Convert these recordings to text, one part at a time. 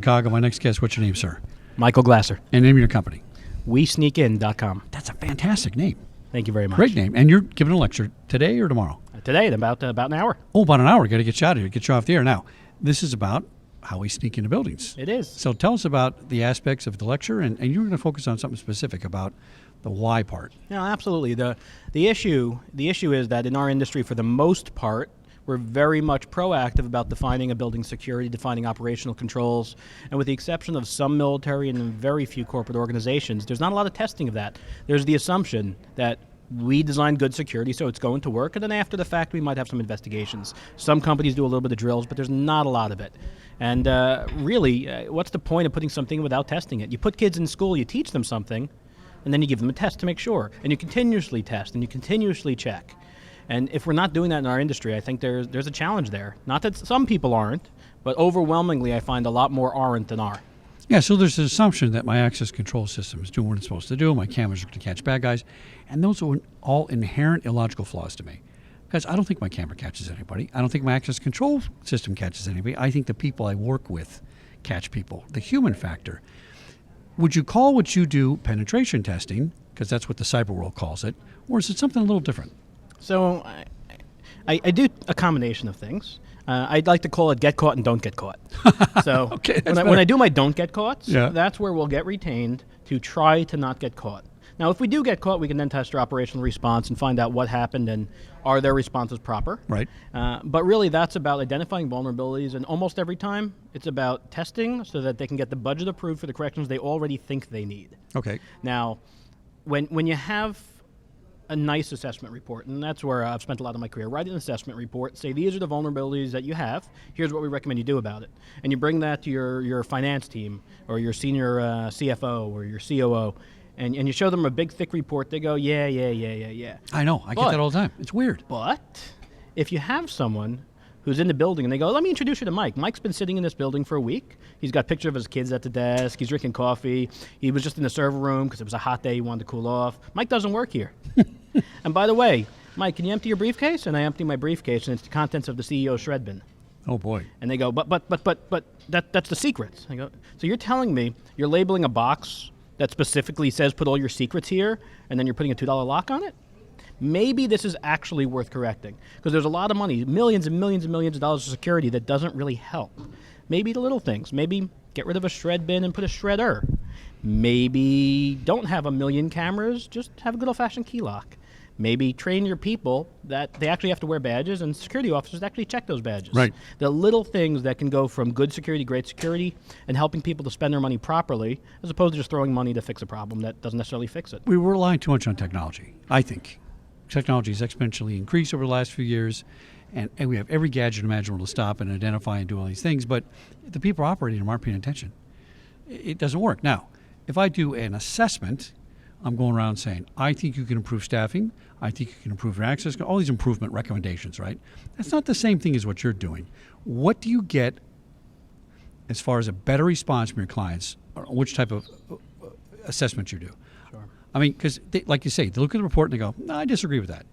Chicago. My next guest, what's your name, sir? Michael Glasser. And name of your company. WeSneakIn.com. That's a fantastic name. Thank you very much. Great name. And you're giving a lecture today or tomorrow? Today, in about an hour. Oh, about an hour. Got to get you out of here, get you off the air. Now, this is about how we sneak into buildings. It is. So tell us about the aspects of the lecture, and you're going to focus on something specific about the why part. Yeah, absolutely. The issue is that in our industry, for the most part, we're very much proactive about defining a building security, defining operational controls, and with the exception of some military and very few corporate organizations, there's not a lot of testing of that. There's the assumption that we design good security, so it's going to work, and then after the fact, we might have some investigations. Some companies do a little bit of drills, but there's not a lot of it. And really, what's the point of putting something without testing it? You put kids in school, you teach them something, and then you give them a test to make sure. And you continuously test, and you continuously check. And if we're not doing that in our industry, I think there's a challenge there. Not that some people aren't, but overwhelmingly I find a lot more aren't than are. Yeah, so there's an assumption that my access control system is doing what it's supposed to do, my cameras are going to catch bad guys, and those are all inherent illogical flaws to me. Because I don't think my camera catches anybody. I don't think my access control system catches anybody. I think the people I work with catch people, the human factor. Would you call what you do penetration testing, because that's what the cyber world calls it, or is it something a little different? So I do a combination of things. I'd like to call it get caught and don't get caught. So Okay, when I do my don't get caught, Yeah. that's where we'll get retained to try to not get caught. Now, if we do get caught, we can then test our operational response and find out what happened and are their responses proper. Right. But really, that's about identifying vulnerabilities, and almost every time, it's about testing so that they can get the budget approved for the corrections they already think they need. Okay. Now, when you have a nice assessment report, and that's where I've spent a lot of my career, write an assessment report, say these are the vulnerabilities that you have, here's what we recommend you do about it. And you bring that to your finance team or your senior CFO or your COO, and you show them a big, thick report. They go, yeah. I know. I get that all the time. It's weird. But if you have someone who's in the building and they go, let me introduce you to Mike. Mike's been sitting in this building for a week. He's got pictures of his kids at the desk. He's drinking coffee. He was just in the server room because it was a hot day. He wanted to cool off. Mike doesn't work here. And by the way, Mike, can you empty your briefcase? And I empty my briefcase, and it's the contents of the CEO's shred bin. Oh, boy. And they go, but that's the secrets. I go, so you're telling me you're labeling a box that specifically says put all your secrets here, and then you're putting a $2 lock on it? Maybe this is actually worth correcting, because there's a lot of money, millions and millions and millions of dollars of security that doesn't really help. Maybe the little things. Maybe get rid of a shred bin and put a shredder. Maybe don't have a million cameras, just have a good old-fashioned key lock. Maybe train your people that they actually have to wear badges, and security officers actually check those badges. Right. The little things that can go from good security, great security, and helping people to spend their money properly, as opposed to just throwing money to fix a problem that doesn't necessarily fix it. We were relying too much on technology, I think. Technology has exponentially increased over the last few years, and we have every gadget imaginable to stop and identify and do all these things, but the people operating them aren't paying attention. It doesn't work. Now, if I do an assessment, I'm going around saying, I think you can improve staffing, I think you can improve your access, all these improvement recommendations, right? That's not the same thing as what you're doing. What do you get as far as a better response from your clients, or which type of assessment you do? Sure. I mean, because like you say, they look at the report and they go, no, I disagree with that.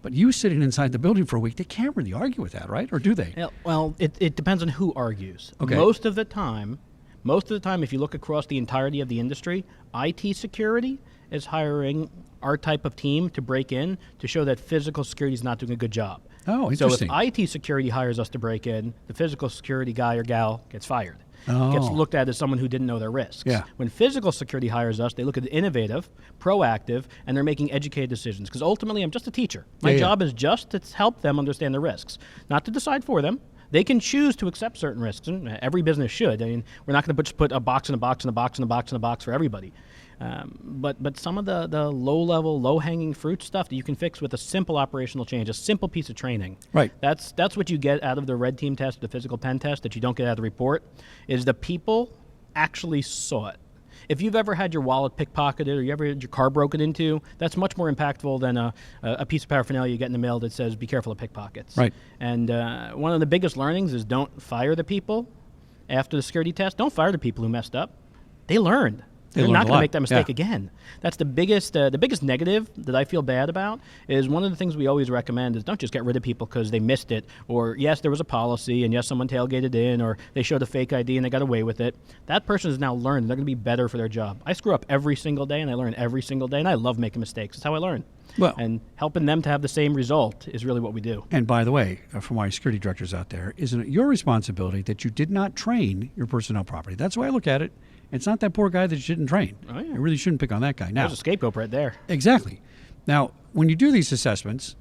But you sitting inside the building for a week, they can't really argue with that, right? Or do they? Yeah, well, it depends on who argues. Okay. Most of the time, if you look across the entirety of the industry, IT security is hiring our type of team to break in to show that physical security is not doing a good job. Oh, interesting. So if IT security hires us to break in, the physical security guy or gal gets fired. Oh. Gets looked at as someone who didn't know their risks. Yeah. When physical security hires us, they look at the innovative, proactive, and they're making educated decisions. Because ultimately, I'm just a teacher. My job is just to help them understand the risks, not to decide for them. They can choose to accept certain risks, and every business should. I mean, we're not going to just put a box in a box in a box in a box in a box for everybody. But some of the low-level, low-hanging fruit stuff that you can fix with a simple operational change, a simple piece of training. Right. That's what you get out of the red team test, the physical pen test, that you don't get out of the report, is the people actually saw it. If you've ever had your wallet pickpocketed or you ever had your car broken into, that's much more impactful than a piece of paraphernalia you get in the mail that says, be careful of pickpockets. Right. And one of the biggest learnings is don't fire the people after the security test. Don't fire the people who messed up. They learned. They're learned not a going lot. to make that mistake Yeah. again. That's the biggest negative that I feel bad about is one of the things we always recommend is don't just get rid of people because they missed it, or yes, there was a policy, and yes, someone tailgated in, or they showed a fake ID and they got away with it. That person has now learned, and they're going to be better for their job. I screw up every single day, and I learn every single day, and I love making mistakes. That's how I learn. Well- and helping them to have the same result is really what we do. And by the way, from our security directors out there, isn't it your responsibility that you did not train your personnel properly? That's the way I look at it. It's not that poor guy that you didn't train. Oh, yeah. You really shouldn't pick on that guy. Now, There's a scapegoat right there. exactly. Now, when you do these assessments,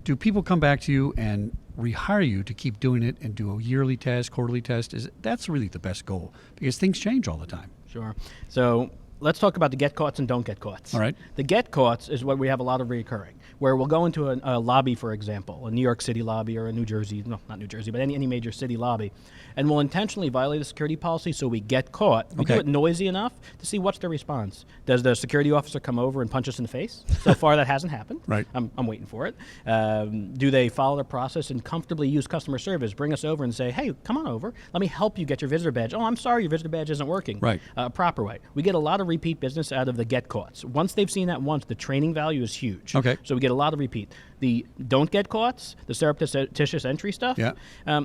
do people come back to you and rehire you to keep doing it and do a yearly test, quarterly test? That's really the best goal because things change all the time. Sure. So let's talk about the get caughts and don't get caughts. All right. The get caughts is what we have a lot of recurring, where we'll go into a lobby, for example, a New York City lobby or a New Jersey, no, not New Jersey, but any major city lobby, and we'll intentionally violate a security policy so we get caught. We do Okay. it noisy enough to see what's their response. Does the security officer come over and punch us in the face? So far, that hasn't happened. Right. I'm waiting for it. Do they follow the process and comfortably use customer service, bring us over and say, hey, come on over, let me help you get your visitor badge. Oh, I'm sorry, your visitor badge isn't working. Right. Proper way. We get a lot of repeat business out of the get caughts. Once they've seen that once, the training value is huge. Okay. So we get a lot of repeat. The don't get caughts, the surreptitious entry stuff, Yeah.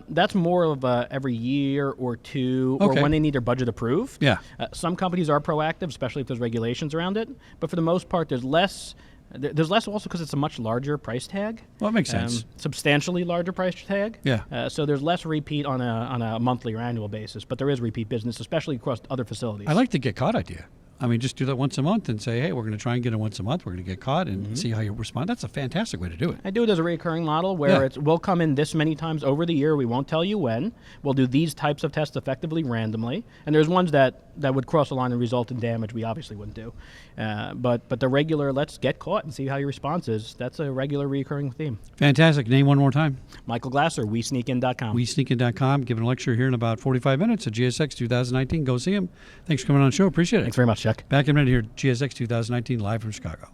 That's more of every year or two, Okay. or when they need their budget approved. Yeah. Some companies are proactive, especially if there's regulations around it. But for the most part, there's less. There's less also because it's a much larger price tag. Well, it makes sense. Substantially larger price tag. Yeah. So there's less repeat on a monthly or annual basis, but there is repeat business, especially across other facilities. I like the get caught idea. I mean, just do that once a month and say, hey, we're going to try and get it once a month. We're going to get caught and see how you respond. That's a fantastic way to do it. I do it as a recurring model where Yeah. we'll come in this many times over the year. We won't tell you when. We'll do these types of tests effectively randomly. And there's ones that would cross the line and result in damage we obviously wouldn't do. But the regular, let's get caught and see how your response is, that's a regular recurring theme. Fantastic. Name one more time. Michael Glasser, WeSneakIn.com. WeSneakin.com, giving a lecture here in about 45 minutes at GSX 2019. Go see him. Thanks for coming on the show. Appreciate it. Thanks very much, Chuck. Back in a minute here, GSX 2019, live from Chicago.